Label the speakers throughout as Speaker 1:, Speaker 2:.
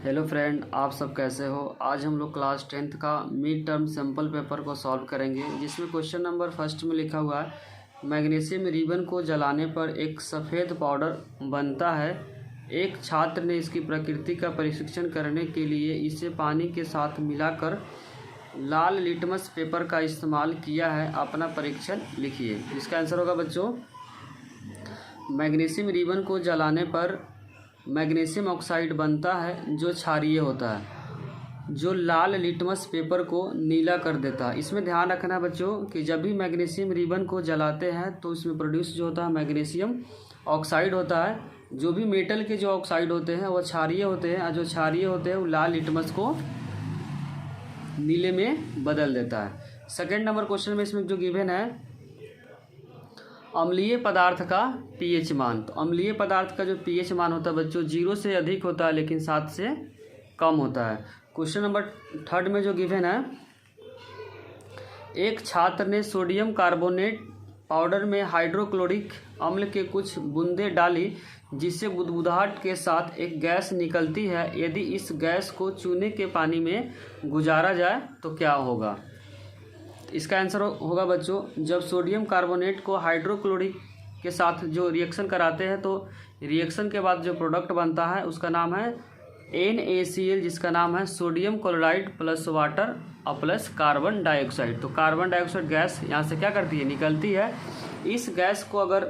Speaker 1: Hello friend, आप सब कैसे हो। आज हम लोग क्लास 10th का मिड टर्म सैम्पल पेपर को सॉल्व करेंगे, जिसमें क्वेश्चन नंबर फर्स्ट में लिखा हुआ है मैग्नीशियम रिबन को जलाने पर एक सफ़ेद पाउडर बनता है। एक छात्र ने इसकी प्रकृति का परीक्षण करने के लिए इसे पानी के साथ मिलाकर लाल लिटमस पेपर का इस्तेमाल किया है। अपना परीक्षण लिखिए। इसका आंसर होगा बच्चों, मैग्नीशियम रिबन को जलाने पर मैग्नीशियम ऑक्साइड बनता है जो क्षारीय होता है, जो लाल लिटमस पेपर को नीला कर देता है। इसमें ध्यान रखना है बच्चों कि जब भी मैग्नीशियम रिबन को जलाते हैं तो इसमें प्रोड्यूस जो होता है मैग्नीशियम ऑक्साइड होता है। जो भी मेटल के जो ऑक्साइड होते हैं वो क्षारीय होते हैं, और जो क्षारीय होते हैं वो लाल लिटमस को नीले में बदल देता है। सेकेंड नंबर क्वेश्चन में इसमें जो गिवन है अम्लीय पदार्थ का पीएच मान। तो अम्लीय पदार्थ का जो पीएच मान होता है बच्चों 0 से अधिक होता है, लेकिन 7 से कम होता है। क्वेश्चन नंबर थर्ड में जो गिवन है, एक छात्र ने सोडियम कार्बोनेट पाउडर में हाइड्रोक्लोरिक अम्ल के कुछ बूंदें डाली, जिससे बुदबुदाहट के साथ एक गैस निकलती है। यदि इस गैस को चूने के पानी में गुजारा जाए तो क्या होगा। इसका आंसर होगा बच्चों, जब सोडियम कार्बोनेट को हाइड्रोक्लोरिक के साथ जो रिएक्शन कराते हैं तो रिएक्शन के बाद जो प्रोडक्ट बनता है उसका नाम है NaCl, जिसका नाम है सोडियम क्लोराइड प्लस वाटर और प्लस कार्बन डाइऑक्साइड। तो कार्बन डाइऑक्साइड गैस यहाँ से क्या करती है, निकलती है। इस गैस को अगर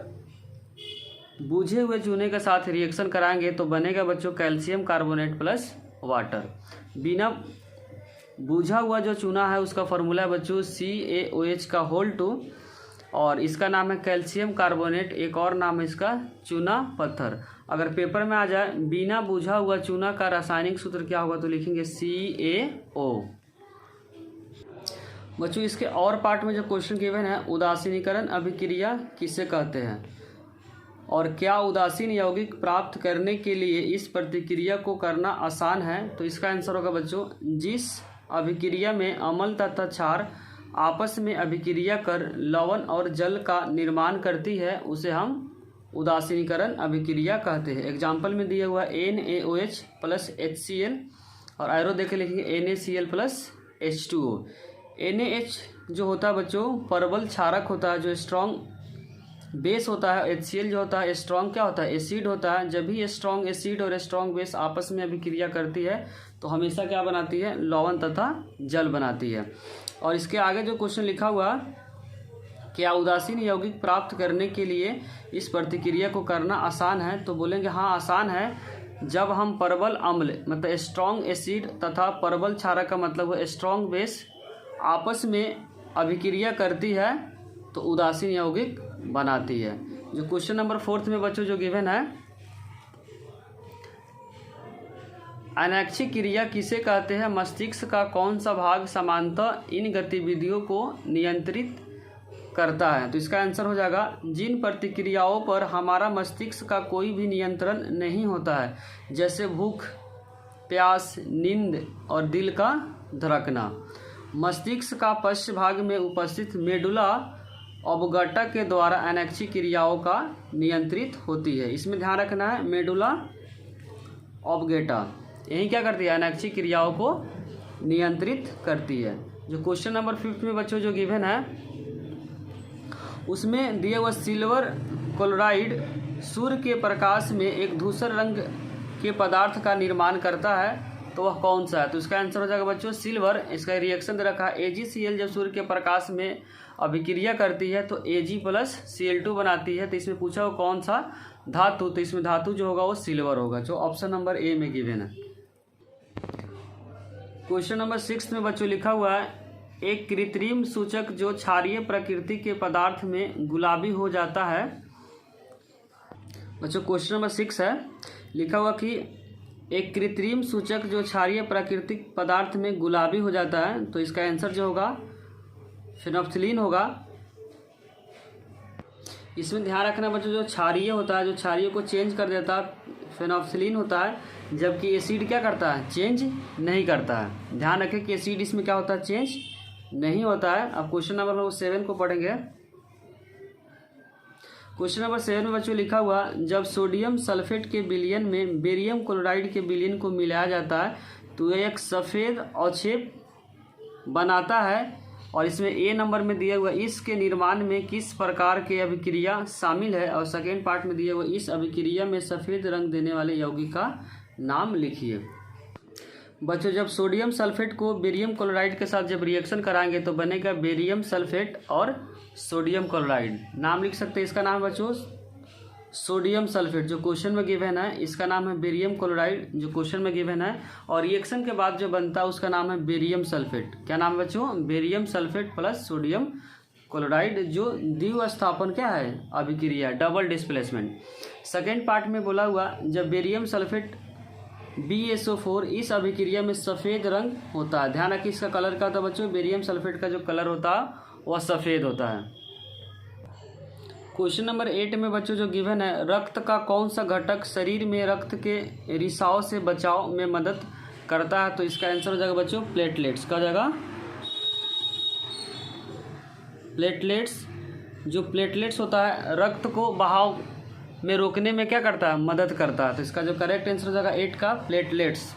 Speaker 1: बुझे हुए चूने के साथ रिएक्शन कराएंगे तो बनेगा बच्चों कैल्शियम कार्बोनेट प्लस वाटर। बिना बुझा हुआ जो चूना है उसका फॉर्मूला है बच्चों CaOH का होल 2, और इसका नाम है कैल्शियम कार्बोनेट। एक और नाम है इसका चूना पत्थर। अगर पेपर में आ जाए बिना बुझा हुआ चूना का रासायनिक सूत्र क्या होगा तो लिखेंगे CaO। बच्चों इसके और पार्ट में जो क्वेश्चन गिवन है, उदासीनीकरण अभिक्रिया किसे कहते हैं और क्या उदासीन यौगिक प्राप्त करने के लिए इस प्रतिक्रिया को करना आसान है। तो इसका आंसर होगा बच्चों, जिस अभिक्रिया में अम्ल तथा क्षार आपस में अभिक्रिया कर लवण और जल का निर्माण करती है उसे हम उदासीनीकरण अभिक्रिया कहते हैं। एग्जाम्पल में दिया हुआ NaOH प्लस HCl, और एरो देखे लिखेंगे NaCl प्लस H2O। NaH जो होता है बच्चों परबल क्षारक होता है, जो स्ट्रॉन्ग बेस होता है। HCl जो होता है स्ट्रॉन्ग क्या होता है, एसिड होता है। जब भी स्ट्रॉन्ग एसिड और स्ट्रॉन्ग बेस आपस में अभिक्रिया करती है तो हमेशा क्या बनाती है, लवण तथा जल बनाती है। और इसके आगे जो क्वेश्चन लिखा हुआ, क्या उदासीन यौगिक प्राप्त करने के लिए इस प्रतिक्रिया को करना आसान है, तो बोलेंगे हाँ आसान है। जब हम परबल अम्ल मतलब स्ट्रॉन्ग एसिड तथा परबल क्षारक का मतलब है स्ट्रॉन्ग बेस आपस में अभिक्रिया करती है तो उदासीन यौगिक बनाती है। जो क्वेश्चन नंबर 4 में बच्चों जो गिवन है, अनैच्छिक क्रिया किसे कहते हैं, मस्तिष्क का कौन सा भाग सामान्यतः इन गतिविधियों को नियंत्रित करता है। तो इसका आंसर हो जाएगा, जिन प्रतिक्रियाओं पर हमारा मस्तिष्क का कोई भी नियंत्रण नहीं होता है, जैसे भूख, प्यास, नींद और दिल का धड़कना। मस्तिष्क का पश्च भाग में उपस्थित मेडुला ऑब्लेंगेटा के द्वारा अनैच्छिक क्रियाओं का नियंत्रित होती है। इसमें ध्यान रखना है, मेडुला ऑब्लेंगेटा यही क्या करती है, अनैच्छिक क्रियाओं को नियंत्रित करती है। जो क्वेश्चन नंबर 5 में बच्चों जो गिवन है उसमें दिया हुआ सिल्वर क्लोराइड सूर्य के प्रकाश में एक धूसर रंग के पदार्थ का निर्माण करता है, तो वह कौन सा है। तो इसका आंसर हो जाएगा बच्चों सिल्वर। इसका रिएक्शन दे रखा है AgCl, जब सूर्य के प्रकाश में अभिक्रिया करती है तो Ag प्लस Cl2 बनाती है। तो इसमें पूछा हो कौन सा धातु, तो इसमें धातु जो होगा वो सिल्वर होगा, जो ऑप्शन नंबर A में गिवन है। क्वेश्चन नंबर 6 में बच्चों लिखा हुआ है, एक कृत्रिम सूचक जो क्षारीय प्रकृति के पदार्थ में गुलाबी हो जाता है। बच्चों क्वेश्चन नंबर 6 है, लिखा हुआ कि एक कृत्रिम सूचक जो क्षारीय प्राकृतिक पदार्थ में गुलाबी हो जाता है, तो इसका आंसर जो होगा फेनोल्फथलीन होगा। इसमें ध्यान रखना बच्चों, जो क्षारीय होता है, जो क्षारीय को चेंज कर देता है फेनोल्फथलीन होता है, जबकि एसिड क्या करता है, चेंज नहीं करता है। ध्यान रखें कि एसिड इसमें क्या होता है, चेंज नहीं होता है। अब क्वेश्चन नंबर 7 को पढ़ेंगे। क्वेश्चन नंबर 7 में बच्चों लिखा हुआ, जब सोडियम सल्फेट के विलयन में बेरियम क्लोराइड के विलयन को मिलाया जाता है तो यह एक सफ़ेद अवक्षेप बनाता है, और इसमें ए नंबर में दिया हुआ इसके निर्माण में किस प्रकार के अभिक्रिया शामिल है, और सेकेंड पार्ट में दिया हुआ इस अभिक्रिया में सफ़ेद रंग देने वाले यौगिक का नाम लिखिए। बच्चों जब सोडियम सल्फेट को बेरियम क्लोराइड के साथ जब रिएक्शन कराएंगे तो बनेगा बेरियम सल्फेट और सोडियम क्लोराइड। नाम लिख सकते हैं, इसका नाम है बच्चों सोडियम सल्फेट जो क्वेश्चन में गिवन है, इसका नाम है बेरियम क्लोराइड जो क्वेश्चन में गिवन है, और रिएक्शन के बाद जो बनता है उसका नाम है बेरियम सल्फेट। क्या नाम है बच्चों? Barium sulphate plus sodium chloride, जो द्विस्थापन क्या है? अभिक्रिया, डबल डिस्प्लेसमेंट। सेकेंड पार्ट में बोला हुआ, जब बेरियम सल्फेट BSO4 इस अभिक्रिया में सफ़ेद रंग होता है। ध्यान रखिए इसका कलर का होता है बच्चों, बेरियम सल्फेट का जो कलर होता है वह सफ़ेद होता है। क्वेश्चन नंबर 8 में बच्चों जो गिवन है, रक्त का कौन सा घटक शरीर में रक्त के रिसाव से बचाव में मदद करता है? तो इसका आंसर हो जाएगा बच्चों प्लेटलेट्स। का जगह प्लेटलेट्स। जो प्लेटलेट्स होता है रक्त को बहाव में रोकने में क्या करता है? मदद करता है। तो इसका जो करेक्ट आंसर हो जाएगा 8 का प्लेटलेट्स।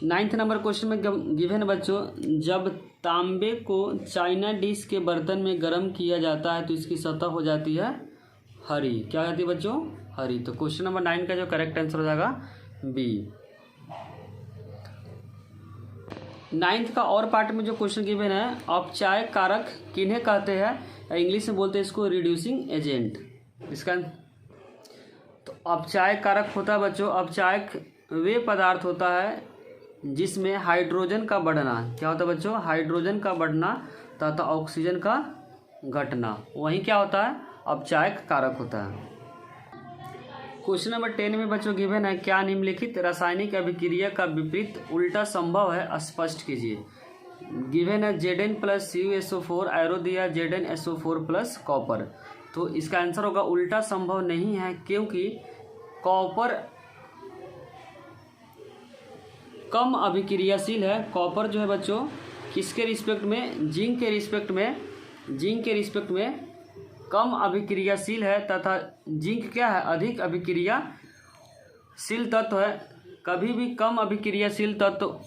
Speaker 1: 9th नंबर क्वेश्चन में गिवन बच्चों, जब तांबे को चाइना डिश के बर्तन में गर्म किया जाता है तो इसकी सतह हो जाती है हरी। क्या हो जाती है बच्चों? हरी। तो क्वेश्चन नंबर 9 का जो करेक्ट आंसर हो जाएगा बी। 9th का और पार्ट में जो क्वेश्चन गिवन है, अपचायक कारक किन्हें कहते हैं? इंग्लिश में बोलते हैं इसको रिड्यूसिंग एजेंट। इसका तो अपचायक कारक होता है बच्चों, अपचायक वे पदार्थ होता है जिसमें हाइड्रोजन का बढ़ना, क्या होता है बच्चों? हाइड्रोजन का बढ़ना तथा ऑक्सीजन का घटना, वही क्या होता है? अपचायक कारक होता है। क्वेश्चन नंबर 10 में बच्चों गिवन है, क्या निम्नलिखित रासायनिक अभिक्रिया का विपरीत उल्टा संभव है? स्पष्ट कीजिए। गिवन है Zn प्लस CuSO4 एरो दिया ZnSO4 प्लस कॉपर। तो इसका आंसर होगा उल्टा संभव नहीं है, क्योंकि कॉपर कम अभिक्रियाशील है। कॉपर जो है बच्चों किसके रिस्पेक्ट में? जिंक के रिस्पेक्ट में कम अभिक्रियाशील है, तथा जिंक क्या है? अधिक अभिक्रियाशील तत्व है। कभी भी कम अभिक्रियाशील तत्व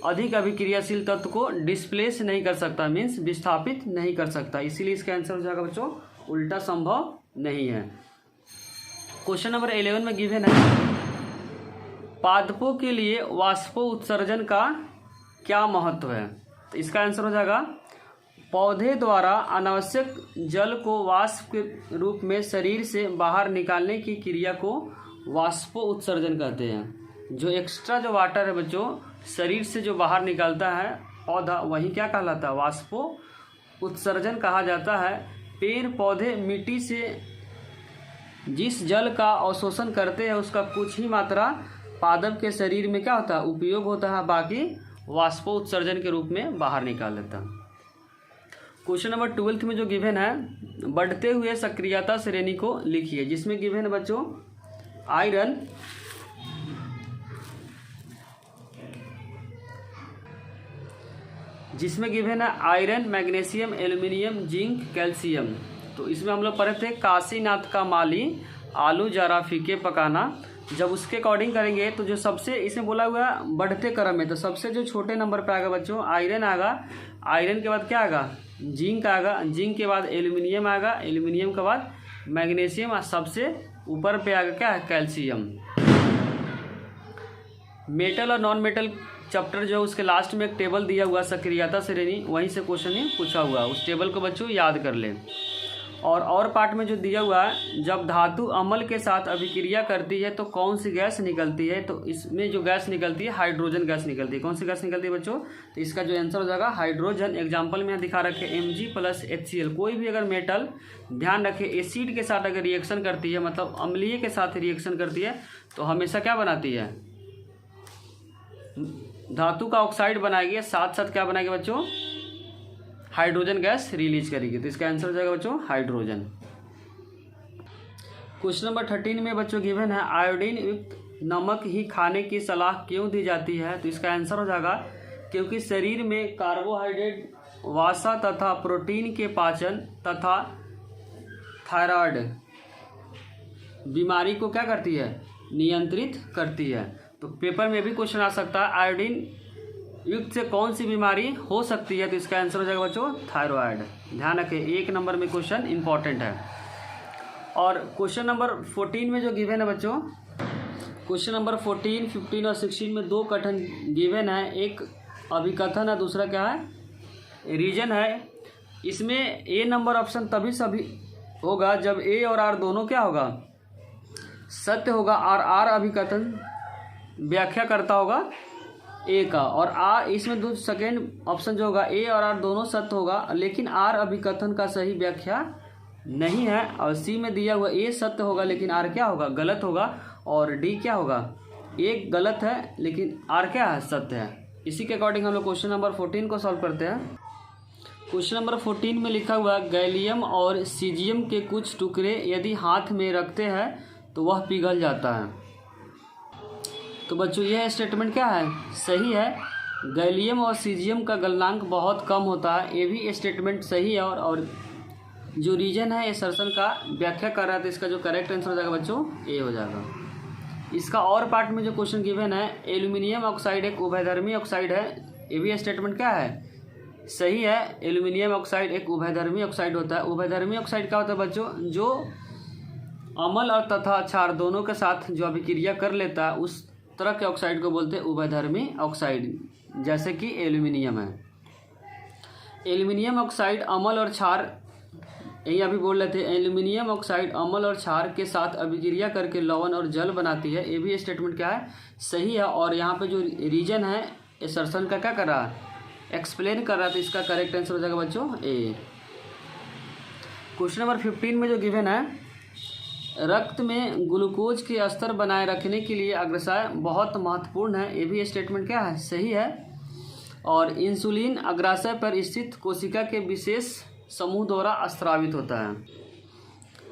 Speaker 1: अधिक अभिक्रियाशील तत्व को डिस्प्लेस नहीं कर सकता, मीन्स विस्थापित नहीं कर सकता, इसीलिए इसका आंसर हो जाएगा बच्चों उल्टा संभव नहीं है। क्वेश्चन नंबर 11 में गिवन है, पादपों के लिए वाष्पोत्सर्जन का क्या महत्व है? तो इसका आंसर हो जाएगा, पौधे द्वारा अनावश्यक जल को वाष्प के रूप में शरीर से बाहर निकालने की क्रिया को वाष्पोत्सर्जन कहते हैं। जो एक्स्ट्रा जो वाटर है बच्चों शरीर से जो बाहर निकलता है पौधा, वही क्या कहलाता है? वाष्पोत्सर्जन कहा जाता है। पेड़ पौधे मिट्टी से जिस जल का अवशोषण करते हैं उसका कुछ ही मात्रा पादप के शरीर में क्या होता है? उपयोग होता है, बाकी वाष्पोत्सर्जन के रूप में बाहर निकाल लेता है। क्वेश्चन नंबर 12 में जो गिवन है, बढ़ते हुए सक्रियता श्रेणी को लिखिए, जिसमें गिवन है बच्चों iron, magnesium, aluminium, zinc, calcium. तो इसमें हम लोग पढ़े थे काशीनाथ का माली आलू जरा फीके पकाना। जब उसके अकॉर्डिंग करेंगे तो जो सबसे इसमें बोला हुआ है बढ़ते क्रम में, तो सबसे जो छोटे नंबर पर आएगा बच्चों आयरन आएगा। आयरन के बाद क्या आएगा? जिंक आएगा। जिंक के बाद एल्युमिनियम आएगा। एल्युमिनियम के बाद मैग्नीशियम, और सबसे ऊपर पे आएगा क्या है? कैल्शियम। मेटल और नॉन मेटल चैप्टर जो उसके लास्ट में एक टेबल दिया हुआ सक्रियता श्रेणी, वहीं से क्वेश्चन ही पूछा हुआ, उस टेबल को बच्चों याद कर लें। और पार्ट में जो दिया हुआ है, जब धातु अम्ल के साथ अभिक्रिया करती है तो कौन सी गैस निकलती है? तो इसमें जो गैस निकलती है हाइड्रोजन गैस निकलती है। कौन सी गैस निकलती है बच्चों? तो इसका जो आंसर हो जाएगा हाइड्रोजन। एग्जाम्पल में यहाँ दिखा रखे Mg प्लस HCl। कोई भी अगर मेटल, ध्यान रखें, एसिड के साथ अगर रिएक्शन करती है, मतलब अम्लीय के साथ रिएक्शन करती है, तो हमेशा क्या बनाती है? धातु का ऑक्साइड बनाएगी, साथ साथ क्या बनाएगी बच्चों? हाइड्रोजन गैस रिलीज करेगी। तो इसका आंसर हो जाएगा बच्चों हाइड्रोजन। क्वेश्चन नंबर 13 में बच्चों गिवन है, आयोडीन युक्त नमक ही खाने की सलाह क्यों दी जाती है? तो इसका आंसर हो जाएगा क्योंकि शरीर में कार्बोहाइड्रेट, वसा तथा प्रोटीन के पाचन तथा थायराइड बीमारी को क्या करती है, नियंत्रित करती है। तो पेपर में भी क्वेश्चन आ सकता है आयोडीन युक्त से कौन सी बीमारी हो सकती है, तो इसका आंसर हो जाएगा बच्चों थायराइड। ध्यान रखें 1 नंबर में क्वेश्चन इंपॉर्टेंट है। और क्वेश्चन नंबर 14 में जो गिवन है बच्चों, क्वेश्चन नंबर 14, 15 और 16 में 2 कथन गिवन है, एक अभिकथन है, दूसरा क्या है, रीजन है। इसमें ए नंबर ऑप्शन तभी सभी होगा जब ए और आर दोनों क्या होगा, सत्य होगा, और आर अभिकथन व्याख्या करता होगा ए का, और आर इसमें दो सेकेंड ऑप्शन जो होगा ए और आर दोनों सत्य होगा, लेकिन आर अभिकथन का सही व्याख्या नहीं है। और सी में दिया हुआ ए सत्य होगा लेकिन आर क्या होगा, गलत होगा, और डी क्या होगा, एक गलत है लेकिन आर क्या है, सत्य है। इसी के अकॉर्डिंग हम लोग क्वेश्चन नंबर 14 को सॉल्व करते हैं। क्वेश्चन नंबर 14 में लिखा हुआ गैलियम और सीजियम के कुछ टुकड़े यदि हाथ में रखते हैं तो वह पिघल जाता है। तो बच्चों यह स्टेटमेंट क्या है, सही है। गैलियम और सीजियम का गलनांक बहुत कम होता है, ये भी स्टेटमेंट सही है। और जो रीजन है ये सर्सन का व्याख्या कर रहा है, तो इसका जो करेक्ट आंसर हो जाएगा बच्चों ए हो जाएगा। इसका और पार्ट में जो क्वेश्चन गिवन है, एल्यूमिनियम ऑक्साइड एक उभयधर्मी ऑक्साइड है, ये भी स्टेटमेंट क्या है, सही है। एल्यूमिनियम ऑक्साइड एक उभयधर्मी ऑक्साइड होता है। उभयधर्मी ऑक्साइड क्या होता है बच्चों, जो अम्ल और तथा क्षार दोनों के साथ जो अभिक्रिया कर लेता है उस तरह के ऑक्साइड को बोलते हैं उभयधर्मी ऑक्साइड, जैसे कि एल्यूमिनियम है। एल्यूमिनियम ऑक्साइड अम्ल और क्षार, यही अभी बोल रहे थे, एल्यूमिनियम ऑक्साइड अम्ल और क्षार के साथ अभिक्रिया करके लवण और जल बनाती है, ये भी स्टेटमेंट क्या है, सही है। और यहाँ पे जो रीजन है असर्शन का क्या कर रहा है, एक्सप्लेन कर रहा है, तो इसका करेक्ट आंसर हो जाएगा बच्चों ए। क्वेश्चन नंबर 15 में जो गिवन है, रक्त में ग्लूकोज के स्तर बनाए रखने के लिए अग्रसाय बहुत महत्वपूर्ण है, ये भी स्टेटमेंट क्या है, सही है। और इंसुलिन अग्राशय पर स्थित कोशिका के विशेष समूह द्वारा स्रावित होता है।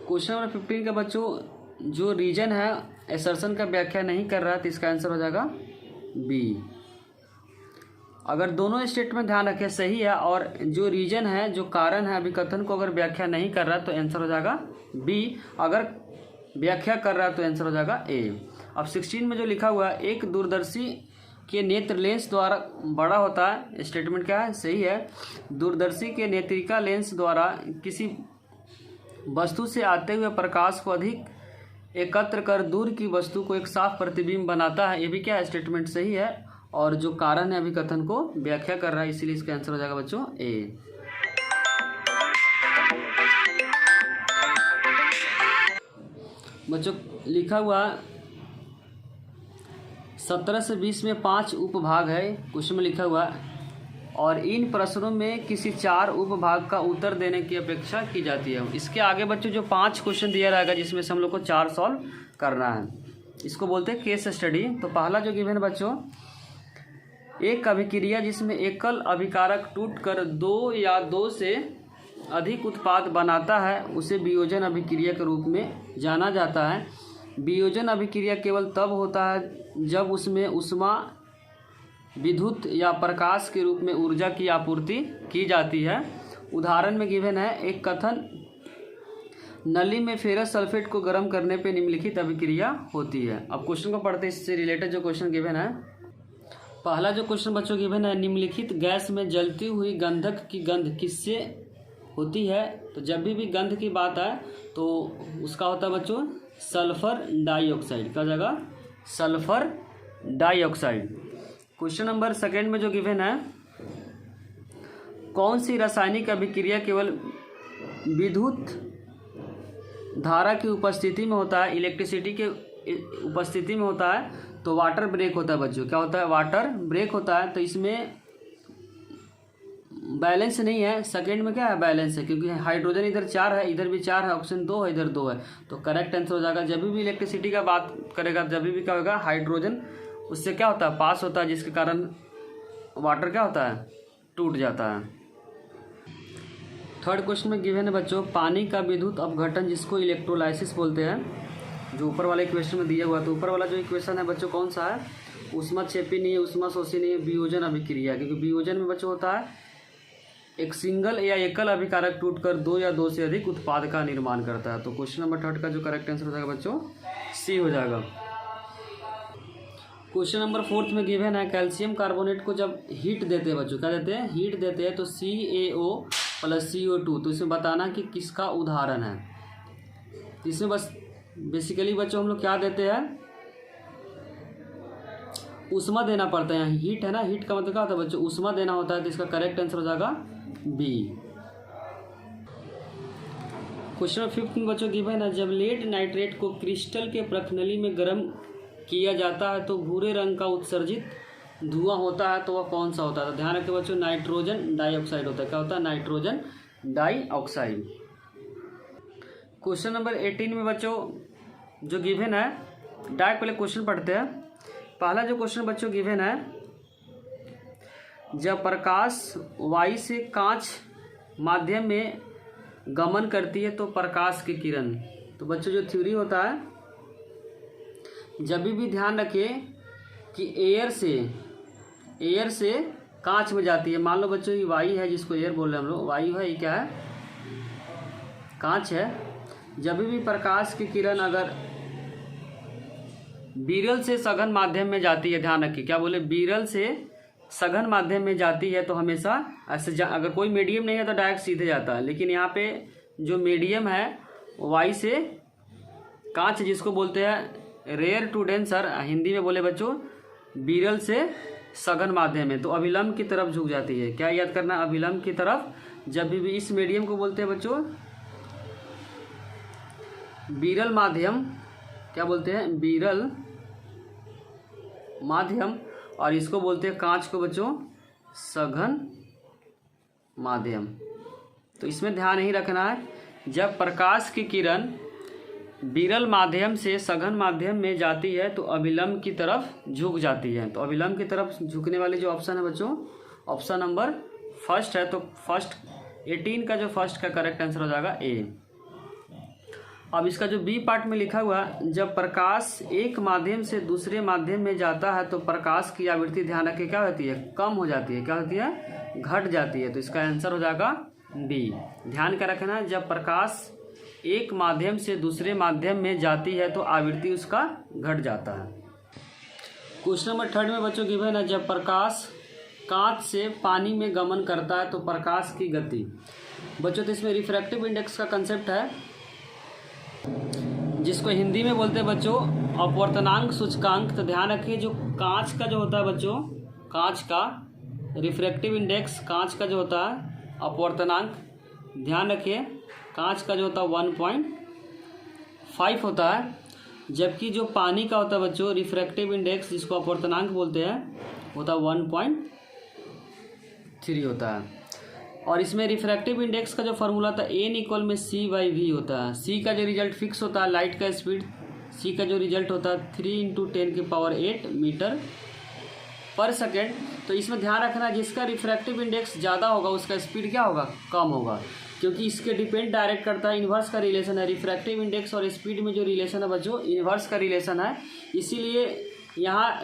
Speaker 1: क्वेश्चन नंबर 15 का बच्चों जो रीजन है असर्शन का व्याख्या नहीं कर रहा है, तो इसका आंसर हो जाएगा बी। अगर दोनों स्टेटमेंट ध्यान रखें सही है, और जो रीजन है, जो कारण है अभिकथन को अगर व्याख्या नहीं कर रहा तो आंसर हो जाएगा बी, अगर व्याख्या कर रहा है तो आंसर हो जाएगा ए। अब 16 में जो लिखा हुआ है, एक दूरदर्शी के नेत्र लेंस द्वारा बड़ा होता है, स्टेटमेंट क्या है, सही है। दूरदर्शी के नेत्रिका लेंस द्वारा किसी वस्तु से आते हुए प्रकाश को अधिक एकत्र कर दूर की वस्तु को एक साफ प्रतिबिंब बनाता है, ये भी क्या है, स्टेटमेंट सही है। और जो कारण है अभिकथन को व्याख्या कर रहा है, इसीलिए इसका आंसर हो जाएगा बच्चों ए। बच्चों लिखा हुआ 17 से 20 में 5 उपभाग है, क्वेश्चन में लिखा हुआ, और इन प्रश्नों में किसी 4 उपभाग का उत्तर देने की अपेक्षा की जाती है। इसके आगे बच्चों जो 5 क्वेश्चन दिया रहेगा, जिसमें से हम लोग को 4 सॉल्व करना है, इसको बोलते हैं केस स्टडी। तो पहला जो गिवन है बच्चों, एक अभिक्रिया जिसमें एकल अभिकारक टूटकर 2 या 2 से अधिक उत्पाद बनाता है, उसे वियोजन अभिक्रिया के रूप में जाना जाता है। वियोजन अभिक्रिया केवल तब होता है जब उसमें ऊष्मा, विद्युत या प्रकाश के रूप में ऊर्जा की आपूर्ति की जाती है। उदाहरण में गिवन है, एक कथन, नली में फेरस सल्फेट को गर्म करने पर निम्नलिखित अभिक्रिया होती है। अब क्वेश्चन को पढ़ते हैं, इससे रिलेटेड जो क्वेश्चन गिवन है, पहला जो क्वेश्चन बच्चों गिवन है, निम्नलिखित गैस में जलती हुई गंधक की गंध किससे होती है। तो जब भी गंध की बात आए तो उसका होता है बच्चों सल्फर डाइऑक्साइड, क्या जगह, सल्फर डाइऑक्साइड। क्वेश्चन नंबर 2 में जो गिवन है, कौन सी रासायनिक अभिक्रिया केवल विद्युत धारा की उपस्थिति में होता है, इलेक्ट्रिसिटी के उपस्थिति में होता है, तो वाटर ब्रेक होता है बच्चों, क्या होता है, वाटर ब्रेक होता है। तो इसमें बैलेंस नहीं है, सेकंड में क्या है, बैलेंस है, क्योंकि हाइड्रोजन इधर 4 है, इधर भी 4 है, ऑप्शन 2 है, इधर 2 है, तो करेक्ट आंसर हो जाएगा। जब भी इलेक्ट्रिसिटी का बात करेगा, जब भी क्या होगा, हाइड्रोजन उससे क्या होता है, पास होता है, जिसके कारण वाटर क्या होता है, टूट जाता है। थर्ड क्वेश्चन में गिवन है बच्चों, पानी का विद्युत अपघटन जिसको इलेक्ट्रोलाइसिस बोलते हैं, जो ऊपर वाले इक्वेशन में दिया हुआ। तो ऊपर वाला जो इक्वेशन है बच्चों कौन सा है, ऊष्मा क्षेपी नहीं है, ऊष्मा शोषी नहीं है, वियोजन अभिक्रिया, क्योंकि वियोजन में बच्चों होता है एक सिंगल या एकल अभिकारक टूटकर दो या दो से अधिक उत्पाद का निर्माण करता है। तो क्वेश्चन नंबर 3 का जो करेक्ट आंसर हो जाएगा बच्चों सी हो जाएगा। क्वेश्चन नंबर 4 में गिवन है कैल्शियम कार्बोनेट को जब हीट देते हैं बच्चों, क्या देते हैं, हीट देते हैं, तो CaO + CO2, तो इसमें बताना कि किसका उदाहरण है। इसमें बस बेसिकली बच्चों हम लोग क्या देते हैं, उष्मा देना पड़ता है। यहाँ हीट है ना, हीट का मतलब क्या होता है बच्चों, उष्मा देना होता है। तो इसका करेक्ट आंसर हो जाएगा बी। क्वेश्चन नंबर 5 में बच्चों गिवन है जब लेड नाइट्रेट को क्रिस्टल के प्रखनली में गर्म किया जाता है तो भूरे रंग का उत्सर्जित धुआं होता है, तो वह कौन सा होता है। तो ध्यान रखें बच्चों, नाइट्रोजन डाइऑक्साइड होता है। क्या होता है, नाइट्रोजन डाइऑक्साइड। क्वेश्चन नंबर 18 में बच्चों जो गिवन है, डायरेक्ट पहले क्वेश्चन पढ़ते हैं। पहला जो क्वेश्चन बच्चों गिवन है, जब प्रकाश वायु से कांच माध्यम में गमन करती है तो प्रकाश की किरण, तो बच्चों जो थ्योरी होता है, जब भी ध्यान रखें कि एयर से कांच में जाती है। मान लो बच्चों ये वायु है जिसको एयर बोल रहे हैं हम लोग, वायु है, ये क्या है, कांच है। जब भी प्रकाश की किरण अगर बीरल से सघन माध्यम में जाती है, ध्यान रखिए, क्या बोले, बीरल से सघन माध्यम में जाती है तो हमेशा ऐसे अगर कोई मीडियम नहीं है तो डायरेक्ट सीधे जाता है। लेकिन यहाँ पे जो मीडियम है वायु से कांच, जिसको बोलते हैं रेयर टू डेंसर, हिंदी में बोले बच्चों बीरल से सघन माध्यम में, तो अभिलंब की तरफ झुक जाती है। क्या याद करना, अभिलंब की तरफ। जब भी इस मीडियम को बोलते हैं बच्चों बीरल माध्यम, क्या बोलते हैं, बीरल माध्यम, और इसको बोलते हैं कांच को बच्चों सघन माध्यम। तो इसमें ध्यान ही रखना है, जब प्रकाश की किरण बीरल माध्यम से सघन माध्यम में जाती है तो अभिलंब की तरफ झुक जाती है। तो अभिलंब की तरफ झुकने वाली जो ऑप्शन है बच्चों, ऑप्शन नंबर फर्स्ट है। तो फर्स्ट 18 का जो फर्स्ट का करेक्ट आंसर हो जाएगा ए। अब इसका जो बी पार्ट में लिखा हुआ, जब प्रकाश एक माध्यम से दूसरे माध्यम में जाता है तो प्रकाश की आवृत्ति, ध्यान रखिए, क्या होती है, कम हो जाती है। क्या होती है, घट जाती है। तो इसका आंसर हो जाएगा बी। ध्यान क्या रखना है, जब प्रकाश एक माध्यम से दूसरे माध्यम में जाती है तो आवृत्ति उसका घट जाता है। क्वेश्चन नंबर 3 में बच्चों गिवन है, जब प्रकाश कांच से पानी में गमन करता है तो प्रकाश की गति, बच्चों तो इसमें रिफ्रैक्टिव इंडेक्स का कंसेप्ट है, जिसको हिंदी में बोलते हैं बच्चों अपवर्तनांक सूचकांक। तो ध्यान रखिए, जो कांच का जो होता है बच्चों, कांच का रिफ्रैक्टिव इंडेक्स, कांच का जो होता है अपवर्तनांक, ध्यान रखिए, कांच का जो होता है 1.5 होता है, जबकि जो पानी का होता है बच्चों रिफ्रैक्टिव इंडेक्स, जिसको अपवर्तनांक बोलते हैं, होता है 1.3 होता है। और इसमें रिफ्रैक्टिव इंडेक्स का जो फॉर्मूला था N=C/V होता है। C का जो रिजल्ट फिक्स होता है, लाइट का स्पीड, C का जो रिजल्ट होता है 3 × 10⁸ मीटर पर सेकेंड। तो इसमें ध्यान रखना, जिसका रिफ्रैक्टिव इंडेक्स ज़्यादा होगा उसका स्पीड क्या होगा, कम होगा, क्योंकि इसके डिपेंड डायरेक्ट करता है, इन्वर्स का रिलेशन है। रिफ्रैक्टिव इंडेक्स और स्पीड में जो रिलेशन है बच्चों, इन्वर्स का रिलेशन है। इसीलिए यहाँ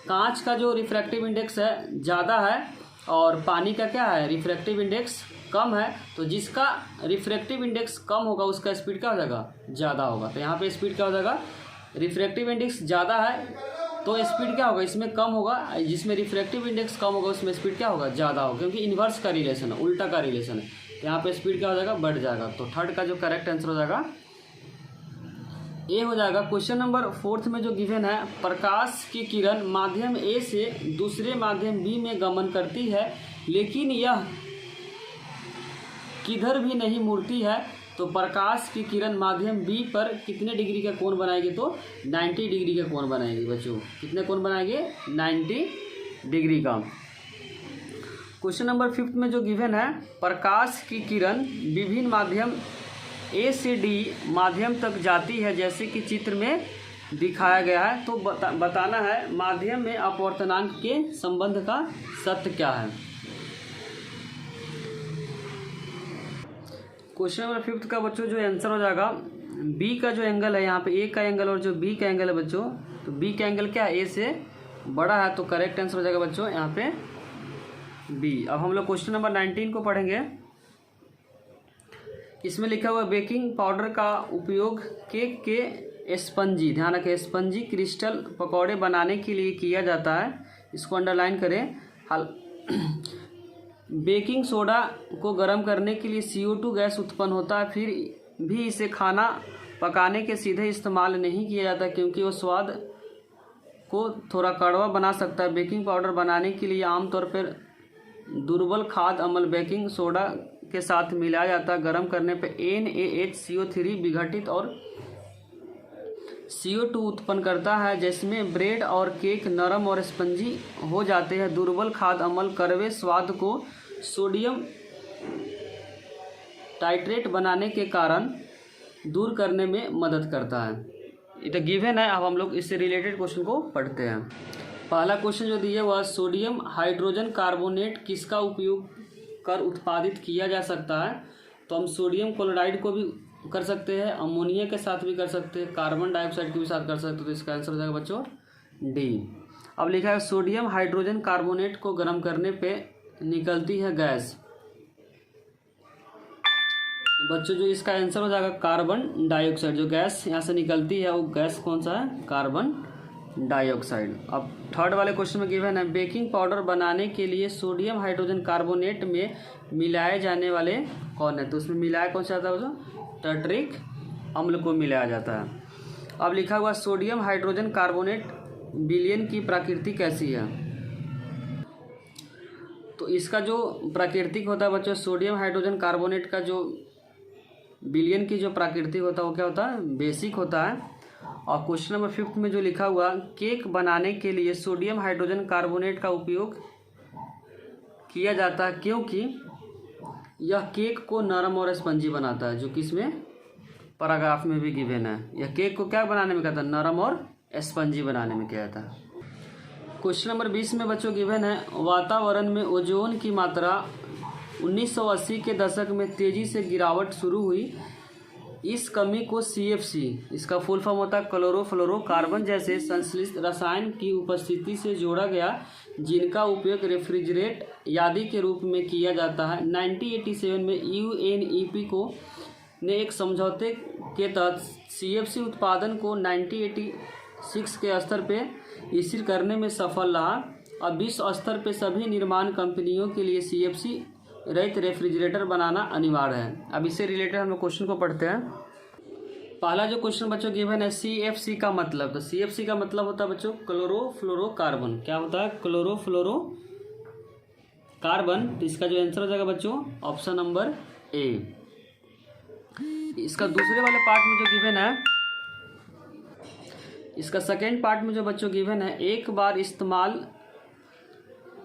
Speaker 1: कांच का जो रिफ्रैक्टिव इंडेक्स है ज़्यादा है और पानी का क्या है, रिफ्रैक्टिव इंडेक्स कम है। तो जिसका रिफ्रैक्टिव इंडेक्स कम होगा उसका स्पीड क्या हो जाएगा, ज़्यादा होगा। तो यहाँ पे स्पीड क्या हो जाएगा, रिफ्रैक्टिव इंडेक्स ज़्यादा है तो स्पीड क्या होगा, इसमें कम होगा। जिसमें रिफ्रैक्टिव इंडेक्स कम होगा उसमें स्पीड क्या होगा, ज़्यादा होगा, क्योंकि इन्वर्स का रिलेशन है, उल्टा का रिलेशन है। तो यहाँ पे स्पीड क्या हो जाएगा, बढ़ जाएगा। तो 3 का जो करेक्ट आंसर हो जाएगा ए हो जाएगा। क्वेश्चन नंबर 4 में जो गिवन है, प्रकाश की किरण माध्यम ए से दूसरे माध्यम बी में गमन करती है लेकिन यह किधर भी नहीं मुड़ती है, तो प्रकाश की किरण माध्यम बी पर कितने डिग्री का कोण बनाएगी, तो 90 डिग्री का कोण बनाएगी बच्चों। कितने कोण बनाएंगे, 90 डिग्री का। क्वेश्चन नंबर 5 में जो गिवन है, प्रकाश की किरण विभिन्न माध्यम ए से डी माध्यम तक जाती है जैसे कि चित्र में दिखाया गया है, तो बताना है माध्यम में अपवर्तनांक के संबंध का सत्य क्या है। क्वेश्चन नंबर 5 का बच्चों जो आंसर हो जाएगा, बी का जो एंगल है, यहाँ पे ए का एंगल और जो बी का एंगल है बच्चों, तो बी का एंगल क्या है, ए से बड़ा है। तो करेक्ट आंसर हो जाएगा बच्चों यहाँ पे बी। अब हम लोग क्वेश्चन नंबर 19 को पढ़ेंगे। इसमें लिखा हुआ बेकिंग पाउडर का उपयोग केक के स्पंजी, ध्यान रखें, स्पंजी क्रिस्टल पकौड़े बनाने के लिए किया जाता है। इसको अंडरलाइन करें। बेकिंग सोडा को गर्म करने के लिए CO2 गैस उत्पन्न होता है, फिर भी इसे खाना पकाने के सीधे इस्तेमाल नहीं किया जाता क्योंकि वो स्वाद को थोड़ा कड़वा बना सकता है। बेकिंग पाउडर बनाने के लिए आमतौर पर दुर्बल खाद्य अम्ल बेकिंग सोडा के साथ मिलाया जाता है। गर्म करने पर NaHCO3 विघटित और CO2 उत्पन्न करता है, जिसमें ब्रेड और केक नरम और स्पंजी हो जाते हैं। दुर्बल खाद्य अम्ल कड़वे स्वाद को सोडियम टाइट्रेट बनाने के कारण दूर करने में मदद करता है। ये तो गिवन है। अब हम लोग इससे रिलेटेड क्वेश्चन को पढ़ते हैं। पहला क्वेश्चन जो दिया हुआ, सोडियम हाइड्रोजन कार्बोनेट किसका उपयोग कर उत्पादित किया जा सकता है? तो हम सोडियम क्लोराइड को भी कर सकते हैं, अमोनिया के साथ भी कर सकते हैं, कार्बन डाइऑक्साइड के भी साथ कर सकते हैं। तो इसका आंसर हो जाएगा बच्चों डी। अब लिखा है सोडियम हाइड्रोजन कार्बोनेट को गर्म करने पे निकलती है गैस। बच्चों जो इसका आंसर हो जाएगा कार्बन डाइऑक्साइड। जो गैस यहाँ से निकलती है वो गैस कौन सा है? Carbon dioxide. अब थर्ड वाले क्वेश्चन में गिवन है बेकिंग पाउडर बनाने के लिए सोडियम हाइड्रोजन कार्बोनेट में मिलाए जाने वाले कौन है? तो उसमें मिलाया कौन सा जाता है बच्चों? टर्टरिक अम्ल को मिलाया जाता है। अब लिखा हुआ सोडियम हाइड्रोजन कार्बोनेट विलयन की प्रकृति कैसी है? तो इसका जो प्राकृतिक होता है बच्चों, सोडियम हाइड्रोजन कार्बोनेट का जो विलयन की जो प्राकृतिक होता है वो क्या होता है? बेसिक होता है। और क्वेश्चन नंबर 5 में जो लिखा हुआ केक बनाने के लिए सोडियम हाइड्रोजन कार्बोनेट का उपयोग किया जाता है क्योंकि यह केक को नरम और स्पंजी बनाता है, जो कि इसमें पैराग्राफ में भी गिवन है। यह केक को क्या बनाने में कहता है? नरम और स्पंजी बनाने में क्या जाता है। क्वेश्चन नंबर 20 में बच्चों गिवन है वातावरण में ओजोन की मात्रा 1980 के दशक में तेजी से गिरावट शुरू हुई। इस कमी को CFC, इसका फुल फॉर्म होता है क्लोरोफ्लोरोकार्बन जैसे संश्लिष्ट रसायन की उपस्थिति से जोड़ा गया, जिनका उपयोग रेफ्रिजरेट आदि के रूप में किया जाता है। 1987 में UNEP को ने एक समझौते के तहत CFC उत्पादन को 1986 के स्तर पे स्थिर करने में सफल रहा। अब विश्व स्तर पे सभी निर्माण कंपनियों के लिए CFC रहित रेफ्रिजरेटर बनाना अनिवार्य है। अब इससे रिलेटेड हम लोग क्वेश्चन को पढ़ते हैं। पहला जो क्वेश्चन बच्चों गिवन है CFC का मतलब, तो CFC का मतलब होता है बच्चों क्लोरोफ्लोरोकार्बन। क्या होता है? क्लोरोफ्लोरोकार्बन। तो इसका जो आंसर हो जाएगा बच्चों ऑप्शन नंबर ए। इसका दूसरे वाले पार्ट में जो गिवन है, इसका सेकेंड पार्ट में जो बच्चों गिवन है, एक बार इस्तेमाल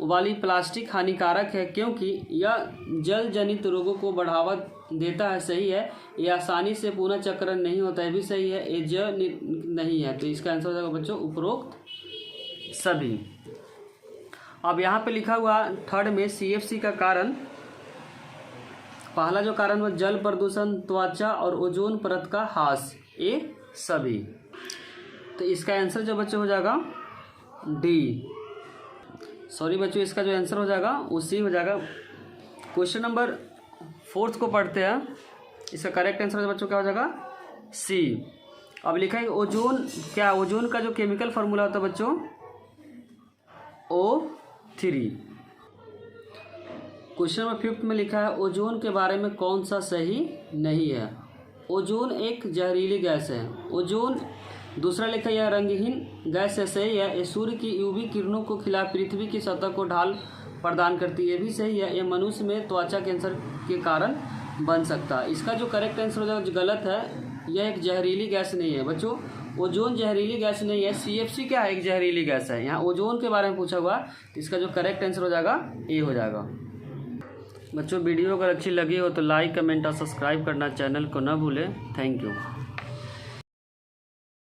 Speaker 1: वाली प्लास्टिक हानिकारक है क्योंकि यह जल जनित रोगों को बढ़ावा देता है। सही है। यह आसानी से पुनः चक्रण नहीं होता है, भी सही है। ये जल नहीं है। तो इसका आंसर हो जाएगा बच्चों उपरोक्त सभी। अब यहाँ पे लिखा हुआ थर्ड में CFC का कारण, पहला जो कारण वो जल प्रदूषण, त्वचा और ओजोन परत का ह्रास, ये सभी। तो इसका आंसर जो बच्चों हो जाएगा डी। सॉरी बच्चों, इसका जो आंसर हो जाएगा उसी हो जाएगा। क्वेश्चन नंबर 4 को पढ़ते हैं। इसका करेक्ट आंसर बच्चों क्या हो जाएगा? सी। अब लिखा है ओजोन क्या? ओजोन का जो केमिकल फार्मूला होता है बच्चों O3। क्वेश्चन नंबर 5 में लिखा है ओजोन के बारे में कौन सा सही नहीं है? ओजोन एक जहरीली गैस है। ओजोन दूसरा लिखा यह रंगहीन गैस है। सही है। ये सूर्य की UV किरणों को खिलाफ पृथ्वी की सतह को ढाल प्रदान करती है, भी सही है। ये मनुष्य में त्वचा कैंसर के कारण बन सकता है। इसका जो करेक्ट आंसर हो जाएगा जो गलत है, यह एक जहरीली गैस नहीं है बच्चों। ओजोन जहरीली गैस नहीं है। CFC क्या है? एक जहरीली गैस है। यहाँ ओजोन के बारे में पूछा हुआ, तो इसका जो करेक्ट आंसर हो जाएगा ए हो जाएगा। बच्चों वीडियो अगर अच्छी लगी हो तो लाइक, कमेंट और सब्सक्राइब करना चैनल को न भूलें। Thank you.